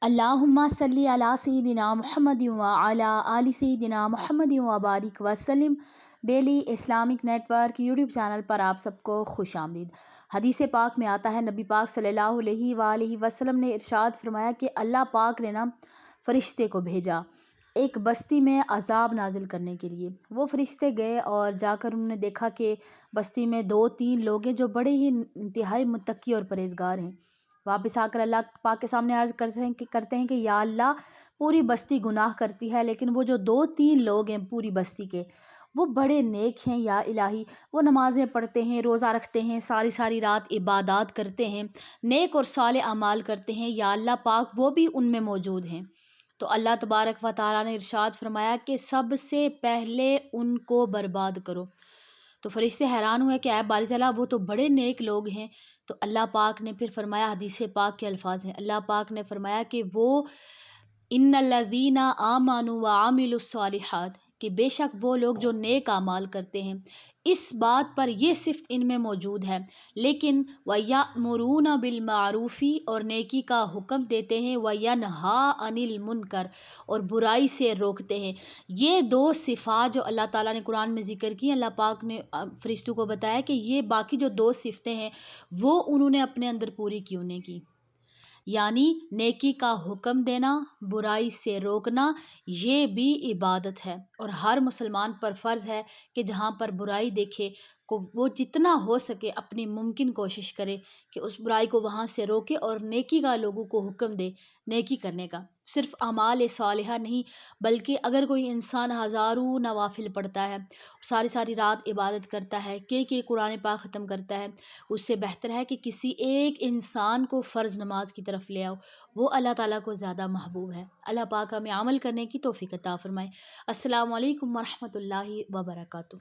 اللہم صلی علی سیدنا محمد وعلی آل سیدنا محمد وبارک وسلم۔ Daily Islamic network YouTube channel پر آپ سب کو خوش آمدید۔ حدیث پاک میں آتا ہے، نبی پاک صلی اللہ علیہ وآلہ وسلم نے ارشاد فرمایا کہ اللہ پاک نے فرشتے کو بھیجا ایک بستی میں عذاب نازل کرنے کے لیے۔ وہ فرشتے گئے اور جا کر انہوں نے دیکھا کہ بستی میں 2-3 لوگ ہیں جو بڑے ہی انتہائی متقی اور پرہیزگار ہیں۔ واپس آ کر اللہ پاک کے سامنے عرض کرتے ہیں کہ یا اللہ، پوری بستی گناہ کرتی ہے، لیکن وہ جو 2-3 لوگ ہیں پوری بستی کے، وہ بڑے نیک ہیں یا الہی، وہ نمازیں پڑھتے ہیں، روزہ رکھتے ہیں، ساری رات عبادات کرتے ہیں، نیک اور صالح اعمال کرتے ہیں، یا اللہ پاک وہ بھی ان میں موجود ہیں۔ تو اللہ تبارک و تعالیٰ نے ارشاد فرمایا کہ سب سے پہلے ان کو برباد کرو۔ تو فرشتے حیران ہوئے کہ اے باری تعالیٰ، وہ تو بڑے نیک لوگ ہیں۔ تو اللہ پاک نے پھر فرمایا، حدیث پاک کے الفاظ ہیں، اللہ پاک نے فرمایا کہ وہ ان الذین آمنوا وعملوا الصالحات، کہ بے شک وہ لوگ جو نیک اعمال کرتے ہیں، اس بات پر یہ صفت ان میں موجود ہے، لیکن وَيَأْمُرُونَ بِالْمَعْرُوفِ، اور نیکی کا حکم دیتے ہیں، وَيَنْهَا عَنِ الْمُنْكَرِ، اور برائی سے روکتے ہیں۔ یہ 2 صفات جو اللہ تعالیٰ نے قرآن میں ذکر کی، اللہ پاک نے فرشتوں کو بتایا کہ یہ باقی جو 2 صفتیں ہیں وہ انہوں نے اپنے اندر پوری کیوں نہیں کی، یعنی نیکی کا حکم دینا، برائی سے روکنا، یہ بھی عبادت ہے۔ اور ہر مسلمان پر فرض ہے کہ جہاں پر برائی دیکھے کو وہ جتنا ہو سکے اپنی ممکن کوشش کرے کہ اس برائی کو وہاں سے روکے اور نیکی کا لوگوں کو حکم دے نیکی کرنے کا۔ صرف اعمال صالحہ نہیں، بلکہ اگر کوئی انسان ہزاروں نوافل پڑھتا ہے، ساری رات عبادت کرتا ہے، کہ قرآن پاک ختم کرتا ہے، اس سے بہتر ہے کہ کسی ایک انسان کو فرض نماز کی طرف لے آؤ، وہ اللہ تعالیٰ کو زیادہ محبوب ہے۔ اللہ پاک ہمیں عمل کرنے کی توفیق عطا فرمائے۔ السلام علیکم ورحمۃ اللہ وبرکاتہ۔